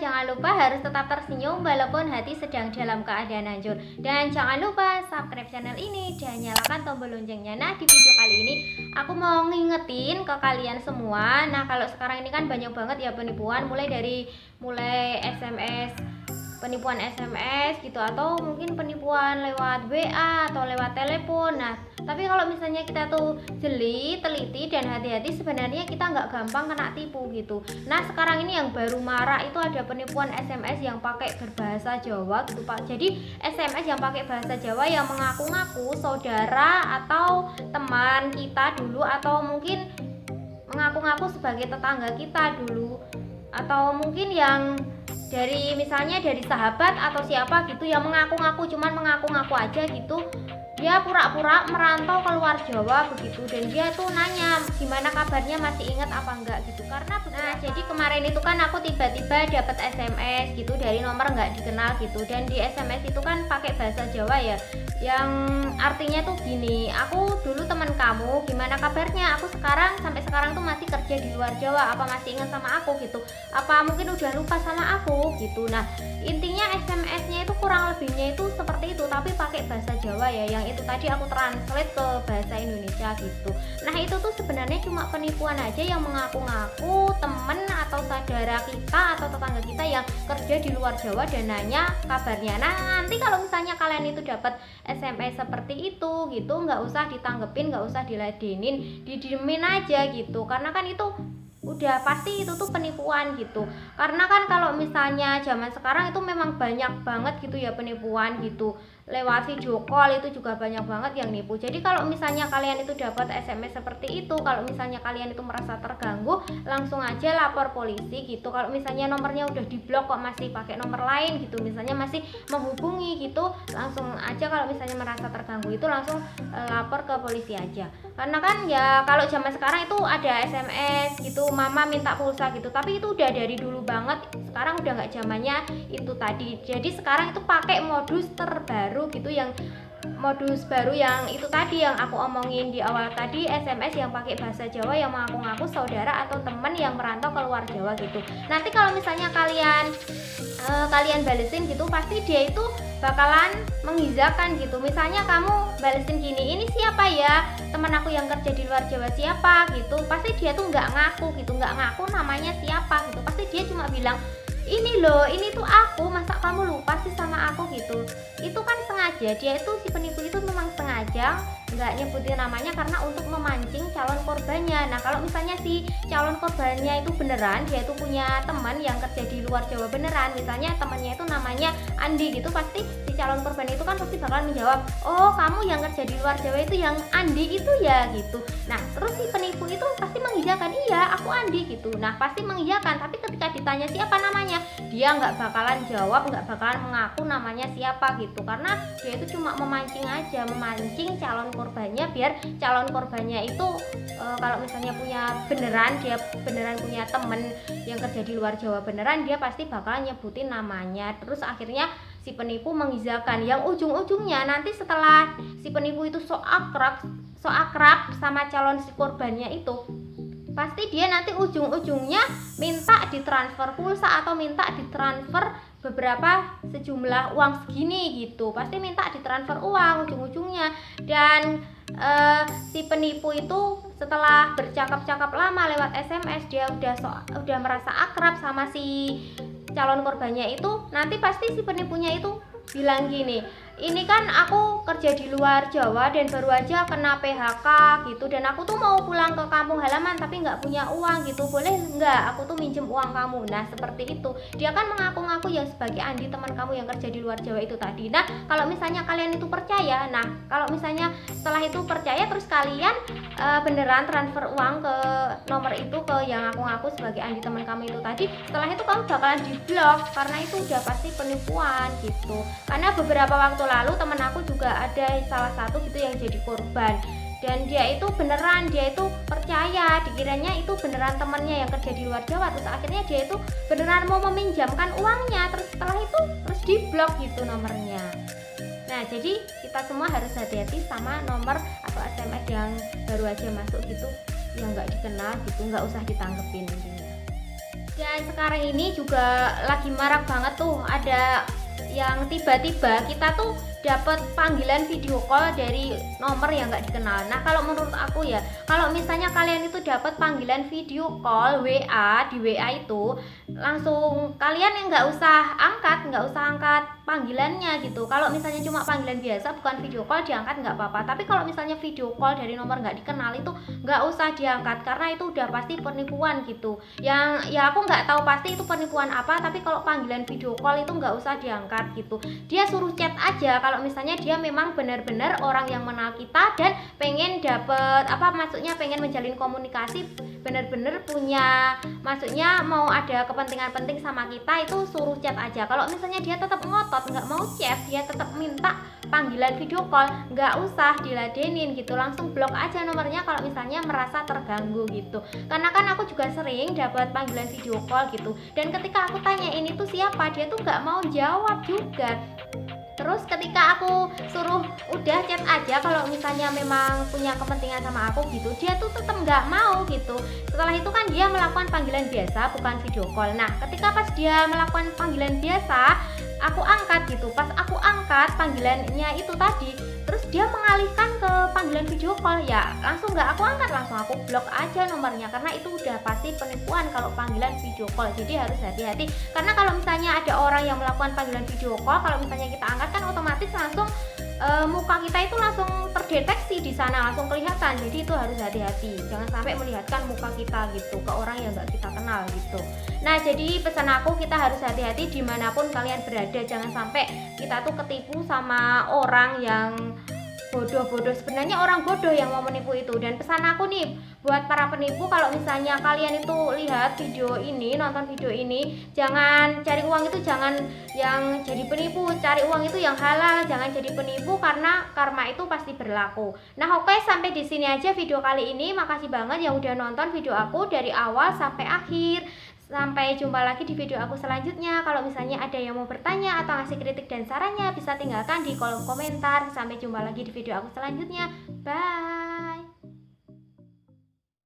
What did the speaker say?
jangan lupa harus tetap tersenyum walaupun hati sedang dalam keadaan hancur. Dan jangan lupa subscribe channel ini dan nyalakan tombol loncengnya. Nah, di video kali ini aku mau ngingetin ke kalian semua. Nah, kalau sekarang ini kan banyak banget ya penipuan, mulai SMS, penipuan SMS gitu, atau mungkin penipuan lewat WA atau lewat telepon. Nah, tapi kalau misalnya kita tuh jeli, teliti dan hati-hati, sebenarnya kita nggak gampang kena tipu gitu. Nah, sekarang ini yang baru marak itu ada penipuan SMS yang pakai berbahasa Jawa gitu Pak. Jadi SMS yang pakai bahasa Jawa yang mengaku-ngaku saudara atau teman kita dulu, atau mungkin mengaku-ngaku sebagai tetangga kita dulu, atau mungkin yang dari misalnya dari sahabat atau siapa gitu yang mengaku-ngaku, cuman mengaku-ngaku aja gitu. Dia pura-pura merantau ke luar Jawa begitu, dan dia tuh nanya gimana kabarnya, masih ingat apa enggak gitu. Karena jadi kemarin itu kan aku tiba-tiba dapat SMS gitu dari nomor nggak dikenal gitu, dan di SMS itu kan pakai bahasa Jawa ya, yang artinya tuh gini: aku dulu teman kamu, gimana kabarnya, aku sekarang sampai sekarang tuh masih kerja di luar Jawa, apa masih ingat sama aku gitu, apa mungkin udah lupa sama aku gitu. Nah, intinya SMS-nya itu kurang lebihnya itu seperti itu, tapi pakai bahasa Jawa ya, yang itu tadi aku translate ke bahasa Indonesia gitu. Nah, itu tuh sebenarnya cuma penipuan aja yang mengaku-ngaku temen atau saudara kita atau tetangga kita yang kerja di luar Jawa dan nanya kabarnya. Nah, nanti kalau misalnya kalian itu dapat SMS seperti itu gitu, nggak usah ditanggepin, nggak usah diladenin, didiemin aja gitu, karena kan itu udah pasti itu tuh penipuan gitu. Karena kan kalau misalnya zaman sekarang itu memang banyak banget gitu ya penipuan gitu, lewat video call itu juga banyak banget yang nipu. Jadi kalau misalnya kalian itu dapat SMS seperti itu, kalau misalnya kalian itu merasa terganggu, langsung aja lapor polisi gitu. Kalau misalnya nomornya udah diblok kok masih pakai nomor lain gitu, misalnya masih menghubungi gitu, langsung aja kalau misalnya merasa terganggu itu langsung lapor ke polisi aja. Karena kan ya kalau zaman sekarang itu ada SMS gitu, mama minta pulsa gitu, tapi itu udah dari dulu banget, sekarang udah nggak zamannya itu tadi. Jadi sekarang itu pakai modus terbaru gitu, yang modus baru yang itu tadi yang aku omongin di awal tadi, SMS yang pakai bahasa Jawa yang mengaku-ngaku saudara atau teman yang merantau ke luar Jawa gitu. Nanti kalau misalnya kalian balesin gitu, pasti dia itu bakalan mengizakan gitu. Misalnya kamu balesin gini, ini siapa ya, teman aku yang kerja di luar Jawa siapa gitu, pasti dia tuh nggak ngaku gitu, nggak ngaku namanya siapa gitu, pasti dia cuma bilang ini loh, ini tuh aku, masa kamu lupa sih sama aku gitu. Itu kan sengaja, dia itu si penipu itu memang sengaja nggak nyebutin namanya karena untuk memancing calon korbannya. Nah, kalau misalnya si calon korbannya itu beneran dia itu punya teman yang kerja di luar Jawa beneran, misalnya temannya itu namanya Andi gitu, pasti si calon korban itu kan pasti bakalan menjawab, oh kamu yang kerja di luar Jawa itu yang Andi itu ya gitu. Nah, terus si penipu itu pasti mengiyakan, iya aku Andi gitu. Nah, pasti mengiyakan, tapi ketika ditanya siapa namanya, dia nggak bakalan jawab, nggak bakalan mengaku namanya siapa gitu, karena dia itu cuma memancing aja, memancing calon korbannya biar calon korbannya itu kalau misalnya dia beneran punya temen yang kerja di luar Jawa beneran, dia pasti bakalan nyebutin namanya. Terus akhirnya si penipu mengizakan, yang ujung-ujungnya nanti setelah si penipu itu so akrab sama calon si korbannya itu, pasti dia nanti ujung-ujungnya minta ditransfer pulsa atau minta ditransfer beberapa sejumlah uang segini gitu, pasti minta ditransfer uang ujung-ujungnya. Dan si penipu itu setelah bercakap-cakap lama lewat SMS, dia udah merasa akrab sama si calon korbannya itu, nanti pasti si penipunya itu bilang gini, ini kan aku kerja di luar Jawa dan baru aja kena PHK gitu, dan aku tuh mau pulang ke kampung halaman tapi nggak punya uang gitu, boleh nggak aku tuh minjem uang kamu. Nah, seperti itu, dia kan mengaku-ngaku yang sebagai Andi, teman kamu yang kerja di luar Jawa itu tadi. Nah, kalau misalnya kalian itu percaya, nah kalau misalnya setelah itu percaya terus kalian beneran transfer uang ke nomor itu, ke yang ngaku-ngaku sebagai Andi teman kamu itu tadi, setelah itu kamu bakalan diblok karena itu udah pasti penipuan gitu. Karena beberapa waktu lalu temen aku juga ada salah satu gitu yang jadi korban, dan dia itu percaya, dikiranya itu beneran temennya yang kerja di luar Jawa, terus akhirnya dia itu beneran mau meminjamkan uangnya, terus setelah itu terus diblok gitu nomornya. Nah, jadi kita semua harus hati-hati sama nomor atau SMS yang baru aja masuk gitu, yang nggak dikenal gitu, nggak usah ditanggepin intinya. Dan sekarang ini juga lagi marak banget tuh, ada yang tiba-tiba kita tuh dapat panggilan video call dari nomor yang nggak dikenal. Nah, kalau menurut aku ya, kalau misalnya kalian itu dapat panggilan video call WA, di WA itu langsung kalian yang nggak usah angkat panggilannya gitu. Kalau misalnya cuma panggilan biasa bukan video call, diangkat nggak apa-apa. Tapi kalau misalnya video call dari nomor nggak dikenal itu nggak usah diangkat, karena itu udah pasti penipuan gitu. Yang ya aku nggak tahu pasti itu penipuan apa, tapi kalau panggilan video call itu nggak usah diangkat gitu. Dia suruh chat aja kalau misalnya dia memang benar-benar orang yang mengenal kita dan pengen dapet maksudnya pengen menjalin komunikasi, benar-benar punya, maksudnya mau ada kepentingan penting sama kita, itu suruh chat aja. Kalau misalnya dia tetap ngotot nggak mau chat, dia tetap minta panggilan video call, nggak usah diladenin gitu, langsung blok aja nomornya kalau misalnya merasa terganggu gitu. Karena kan aku juga sering dapat panggilan video call gitu, dan ketika aku tanya ini tuh siapa, dia tuh nggak mau jawab juga. Terus ketika aku suruh udah chat aja kalau misalnya memang punya kepentingan sama aku gitu, dia tuh tetap nggak mau gitu. Setelah itu kan dia melakukan panggilan biasa bukan video call. Nah, ketika pas dia melakukan panggilan biasa, aku angkat gitu. Pas aku angkat panggilannya itu tadi, terus dia mengalihkan ke panggilan video call, ya langsung nggak aku angkat, langsung aku blok aja nomornya, karena itu udah pasti penipuan kalau panggilan video call. Jadi harus hati-hati, karena kalau misalnya ada orang yang melakukan panggilan video call, kalau misalnya kita angkat kan otomatis langsung muka kita itu langsung terdeteksi di sana, langsung kelihatan. Jadi itu harus hati-hati, jangan sampai melihatkan muka kita gitu ke orang yang nggak kita kenal gitu. Nah, jadi pesan aku, kita harus hati-hati dimanapun kalian berada, jangan sampai kita tuh ketipu sama orang yang bodoh-bodoh. Sebenarnya orang bodoh yang mau menipu itu. Dan pesan aku nih buat para penipu, kalau misalnya kalian itu lihat video ini, nonton video ini, jangan cari uang itu, jangan yang jadi penipu, cari uang itu yang halal, jangan jadi penipu, karena karma itu pasti berlaku. Nah, oke, sampai di sini aja video kali ini. Makasih banget yang udah nonton video aku dari awal sampai akhir. Sampai jumpa lagi di video aku selanjutnya. Kalau misalnya ada yang mau bertanya atau ngasih kritik dan sarannya, bisa tinggalkan di kolom komentar. Sampai jumpa lagi di video aku selanjutnya. Bye.